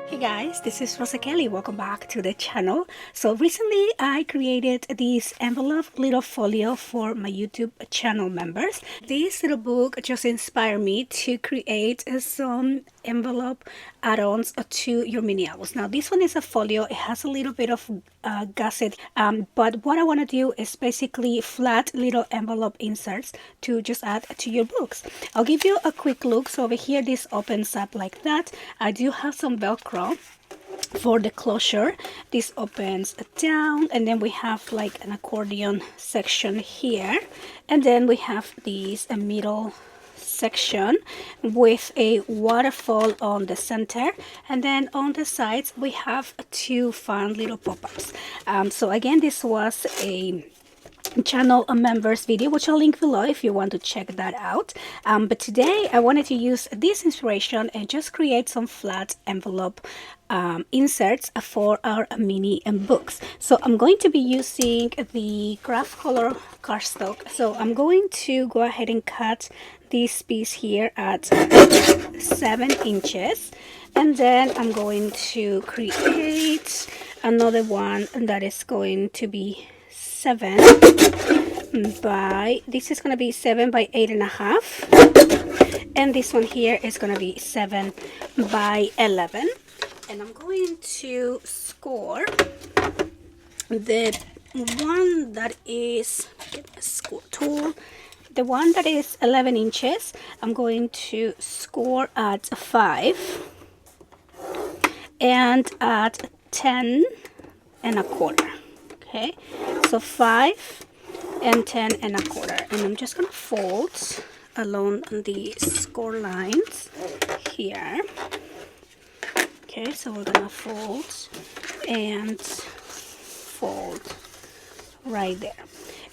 Hey guys, this is Rosa Kelly. Welcome back to the channel. So recently I created this envelope little folio for my YouTube channel members. This little book just inspired me to create some envelope add-ons to your mini albums. Now this one is a folio. It has a little bit of gusset, but what I want to do is basically flat little envelope inserts to just add to your books. I'll give you a quick look. So over here this opens up like that. I do have some Velcro for the closure. This opens down, and then we have like an accordion section here, and then we have this middle section with a waterfall on the center, and then on the sides we have two fun little pop-ups. So again, this was a channel members video, which I'll link below if you want to check that out. But today I wanted to use this inspiration and just create some flat envelope inserts for our mini books. So I'm going to be using the craft color cardstock. So I'm going to go ahead and cut this piece here at 7 inches, and then I'm going to create another one that is going to be 7 by, this is going to be 7 by 8.5, and this one here is going to be 7 by 11. And I'm going to score the one that is, get a score tool, the one that is 11 inches. I'm going to score at 5 and at 10.25. Okay, so 5 and 10.25, and I'm just gonna fold along the score lines here. Okay, so we're gonna fold and fold right there.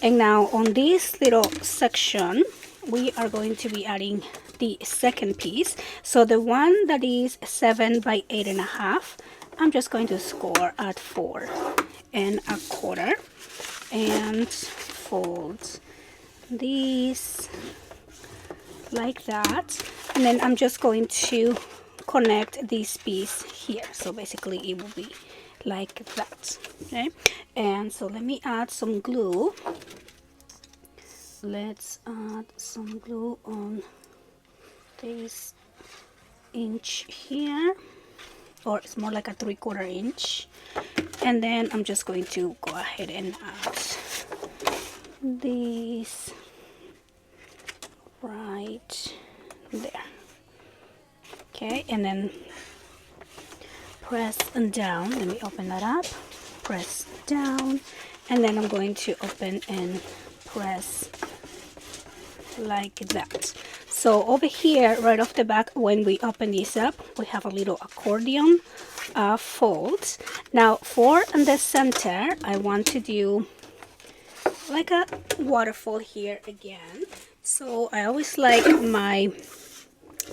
And now on this little section we are going to be adding the second piece. So the one that is 7 by 8.5, I'm just going to score at 4.25 and fold these like that, and then I'm just going to connect this piece here. So basically it will be like that. Okay, and so let me add some glue. Let's add some glue on this inch here, or it's more like a 3/4 inch, and then I'm just going to go ahead and add this right there. Okay, and then press down. Let me open that up, press down, and then I'm going to open and press like that. So over here right off the back, when we open this up, we have a little accordion fold. Now for the center, I want to do like a waterfall here again. So I always like my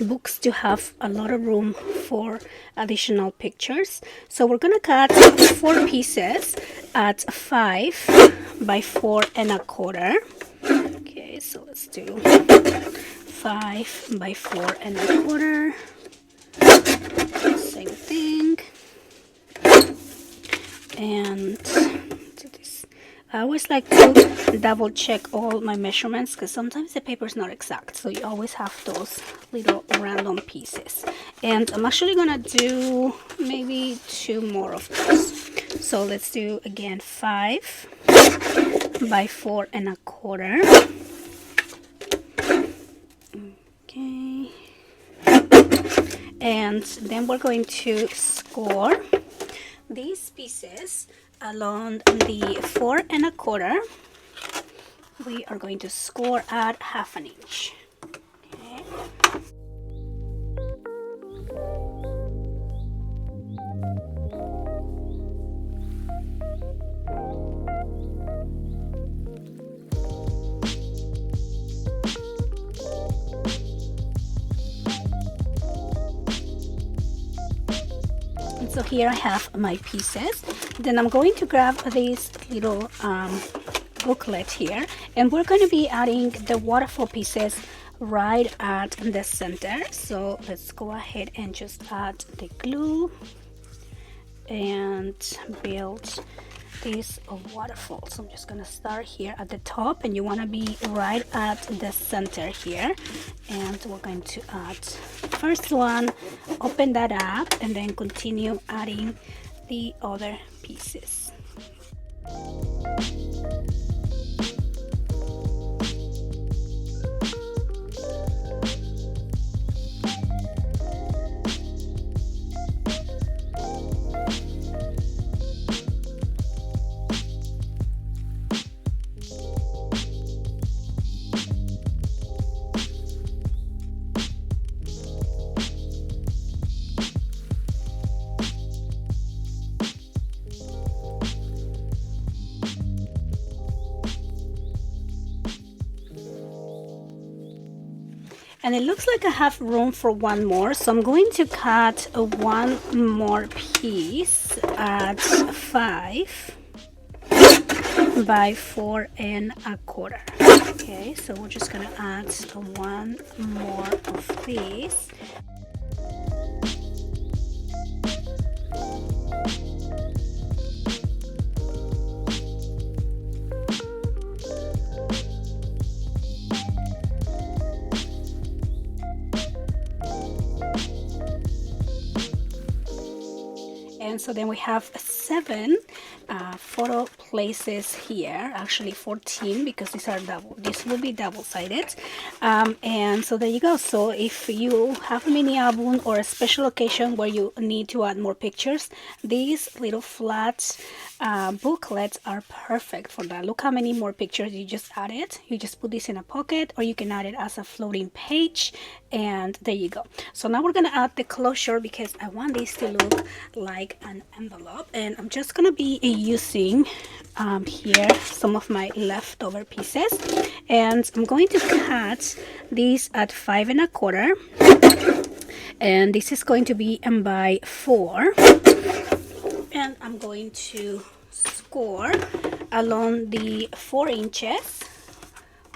books to have a lot of room for additional pictures. So we're gonna cut 4 pieces at 5 by 4.25. Okay, so let's do 5 by 4.25. Same thing. And do this. I always like to double check all my measurements, because sometimes the paper is not exact, so you always have those little random pieces. And I'm actually gonna do maybe 2 more of those. So let's do again 5 by 4.25. Okay, and then we're going to score these pieces along the 4.25. We are going to score at 1/2 inch. Okay. So here I have my pieces. Then I'm going to grab this little booklet here, and we're going to be adding the waterfall pieces right at the center. So let's go ahead and just add the glue and build this waterfall. So I'm just gonna start here at the top, and you want to be right at the center here, and we're going to add first one, open that up, and then continue adding the other pieces. And it looks like I have room for one more, so I'm going to cut one more piece at 5 by 4 1/4. Okay, so we're just gonna add one more of these. And so then we have 7 photo places here, actually 14, because these are double, this will be double-sided. And so there you go. So if you have a mini album or a special occasion where you need to add more pictures, these little flat booklets are perfect for that. Look how many more pictures you just added. You just put this in a pocket, or you can add it as a floating page, and there you go. So now we're gonna add the closure, because I want this to look like an envelope, and I'm just gonna be using here some of my leftover pieces, and I'm going to cut these at 5 1/4, and this is going to be by 4, and I'm going to score along the 4 inches.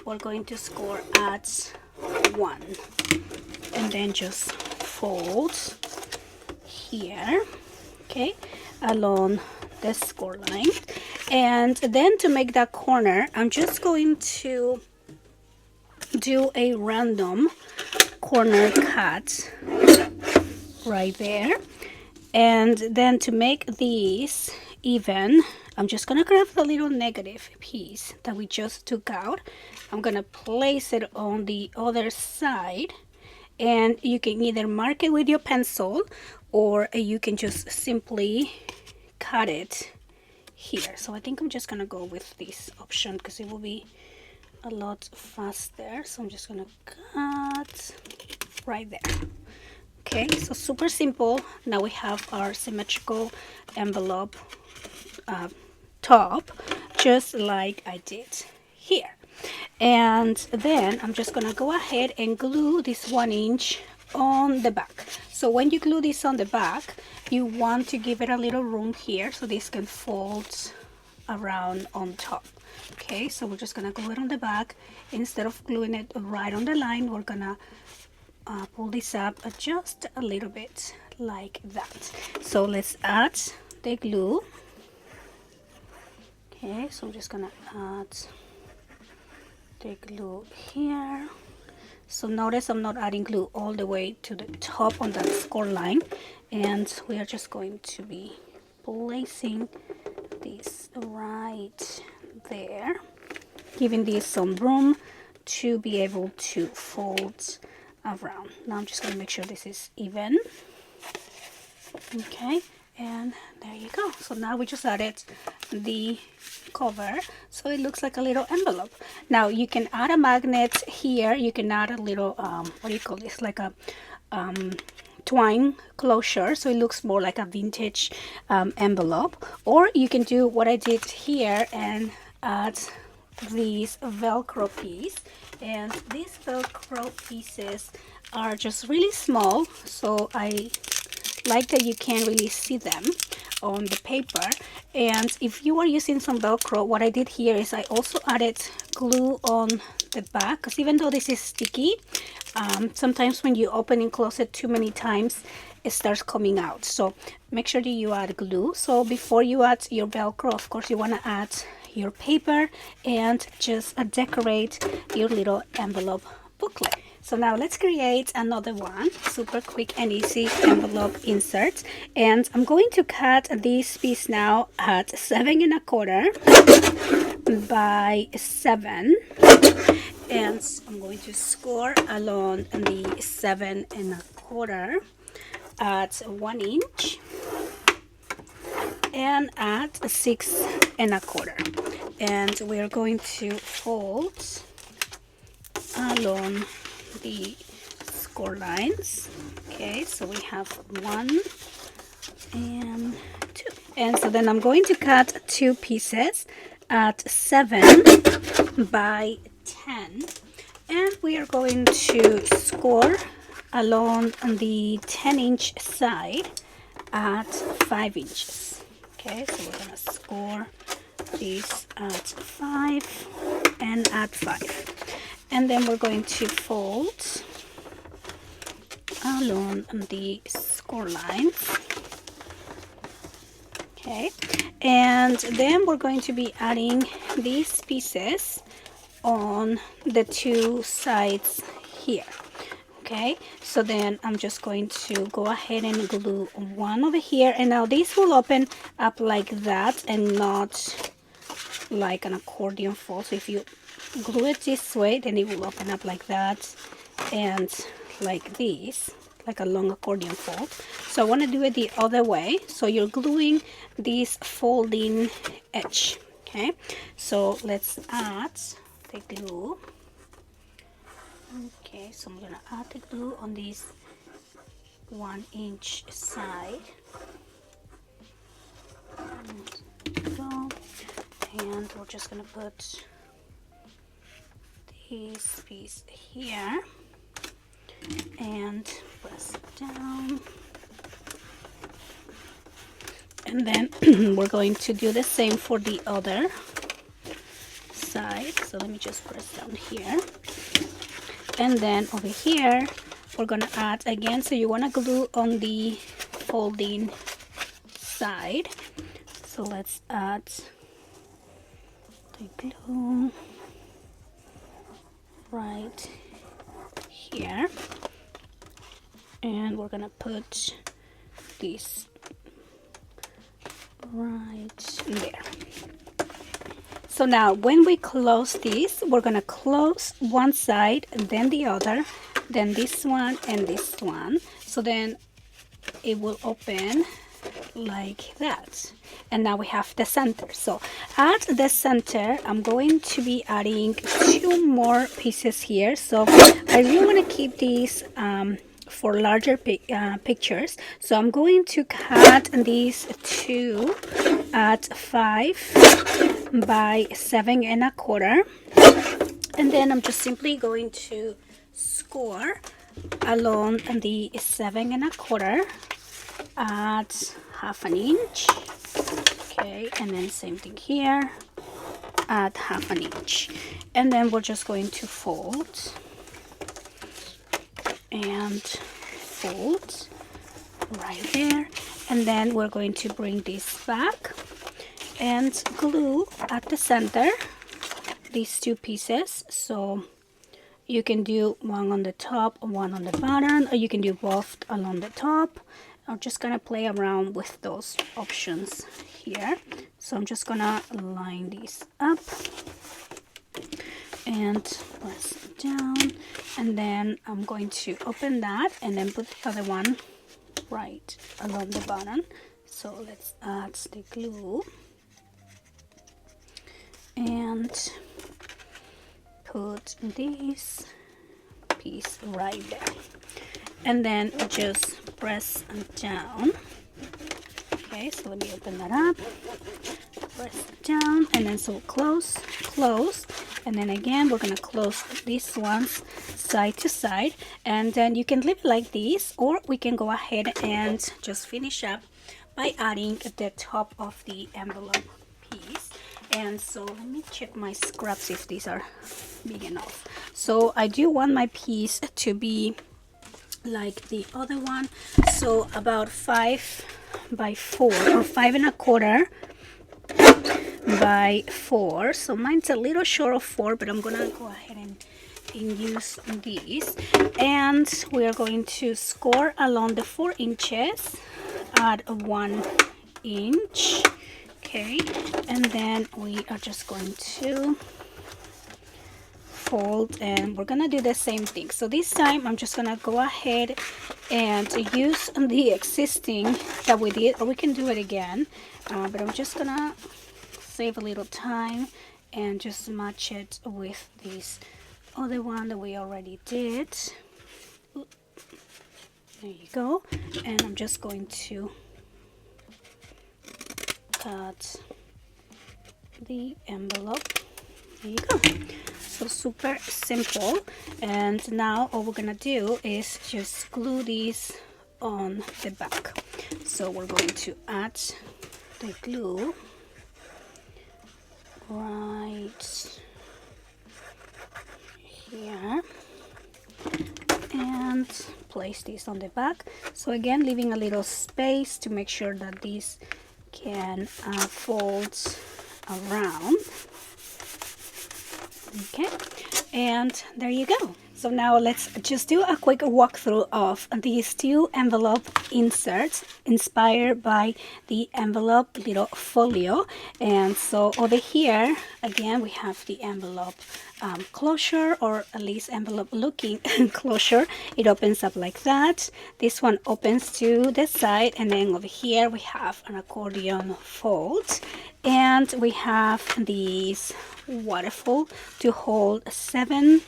We're going to score at 1, and then just fold here, okay, along the score line. And then to make that corner, I'm just going to do a random corner cut right there. And then to make these even, I'm just gonna grab the little negative piece that we just took out. I'm gonna place it on the other side, and you can either mark it with your pencil, or you can just simply cut it here. So I think I'm just gonna go with this option because it will be a lot faster. So I'm just gonna cut right there. Okay, so super simple. Now we have our symmetrical envelope top, just like I did here. And then I'm just gonna go ahead and glue this 1 inch on the back. So when you glue this on the back, you want to give it a little room here so this can fold around on top. Okay, so we're just gonna glue it on the back. Instead of gluing it right on the line, we're gonna pull this up just a little bit like that. So let's add the glue. Okay, so I'm just gonna add the glue here. So notice I'm not adding glue all the way to the top on that score line, and we are just going to be placing this right there, giving this some room to be able to fold around. Now I'm just going to make sure this is even. Okay, and there you go. So now we just added the cover, so it looks like a little envelope. Now you can add a magnet here. You can add a little what do you call this, like a twine closure, so it looks more like a vintage envelope. Or you can do what I did here and add these velcro piece, and these velcro pieces are just really small, so I like that you can't really see them on the paper. And if you are using some velcro, what I did here is I also added glue on the back, because even though this is sticky, sometimes when you open and close it too many times, it starts coming out. So make sure that you add glue. So before you add your Velcro, of course you want to add your paper and just decorate your little envelope booklet. So now let's create another one, super quick and easy envelope insert. And I'm going to cut this piece now at 7¼ by 7, and I'm going to score along the 7¼ at 1 inch and at 6¼ and we're going to fold along the score lines. Okay, so we have 1 and 2, and so then I'm going to cut 2 pieces at 7 by 10, and we are going to score along the 10-inch side at 5 inches. Okay, so we're gonna score these at 5 and at 5, and then we're going to fold along the score lines. Okay, and then we're going to be adding these pieces on the 2 sides here. Okay, so then I'm just going to go ahead and glue one over here, and now this will open up like that and not like an accordion fold. So if you glue it this way, then it will open up like that and like this, like a long accordion fold. So I want to do it the other way, so you're gluing this folding edge. Okay, so let's add the glue. Okay, so I'm gonna add the glue on this 1-inch side, and we're just gonna put this piece here and press it down, and then we're going to do the same for the other side. So let me just press down here, and then over here we're gonna add again. So you want to glue on the folding side, so let's add the glue right here, and we're gonna put this right there. So now when we close this, we're gonna close one side and then the other, then this one and this one, so then it will open like that. And now we have the center. So at the center I'm going to be adding 2 more pieces here. So I really want to keep these for larger pictures, so I'm going to cut these 2 at 5 by 7¼ and then I'm just simply going to score along the 7¼ at 1/2 inch. Okay, and then same thing here at 1/2 inch, and then we're just going to fold and fold right there, and then we're going to bring this back and glue at the center these 2 pieces. So you can do one on the top, one on the bottom, or you can do both along the top. I'm just gonna play around with those options here. So I'm just gonna line these up and press it down, and then I'm going to open that and then put the other one right along the bottom. So let's add the glue and put this piece right there, and then just press down. Okay, so let me open that up, press it down, and then so close, and then again we're gonna close these ones side to side, and then you can leave it like this, or we can go ahead and just finish up by adding the top of the envelope piece. And so let me check my scraps if these are big enough. So I do want my piece to be like the other one. So about 5 by 4 or 5 1/4 by 4. So mine's a little short of 4, but I'm gonna go ahead and use these, and we are going to score along the 4 inches at 1 inch. Okay, and then we are just going to fold, and we're gonna do the same thing. So this time I'm just gonna go ahead and use the existing that we did, or we can do it again, but I'm just gonna save a little time and just match it with this other one that we already did. There you go. And I'm just going to cut the envelope. There you go. So super simple. And now all we're gonna do is just glue these on the back. So we're going to add the glue right here and place this on the back. So again, leaving a little space to make sure that these can fold around. Okay, and there you go. So now let's just do a quick walkthrough of these 2 envelope inserts inspired by the envelope little folio. And so over here, again, we have the envelope closure, or at least envelope looking closure. It opens up like that. This one opens to the side, and then over here we have an accordion fold, and we have these waterfall to hold 7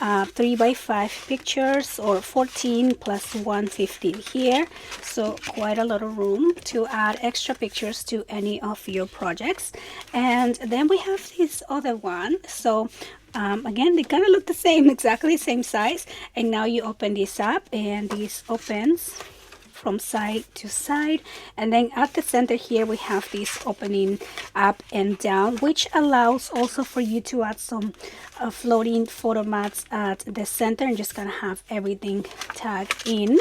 3 by 5 pictures, or 14 plus 115 here. So quite a lot of room to add extra pictures to any of your projects. And then we have this other one. So again, they kind of look the same, exactly the same size. And now you open this up, and this opens from side to side, and then at the center here we have this opening up and down, which allows also for you to add some floating photo mats at the center, and just gonna have everything tagged in.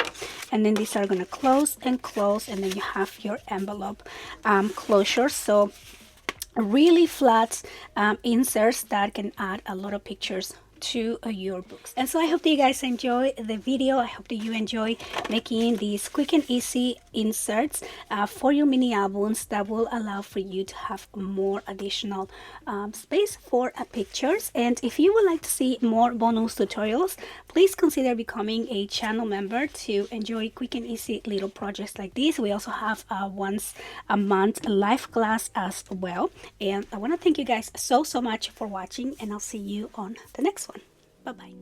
And then these are gonna close, and then you have your envelope closure. So really flat inserts that can add a lot of pictures to your books. And so I hope that you guys enjoy the video. I hope that you enjoy making these quick and easy inserts for your mini albums that will allow for you to have more additional space for pictures. And if you would like to see more bonus tutorials, please consider becoming a channel member to enjoy quick and easy little projects like this. We also have once a month live class as well. And I want to thank you guys so much for watching, and I'll see you on the next one. Bye bye.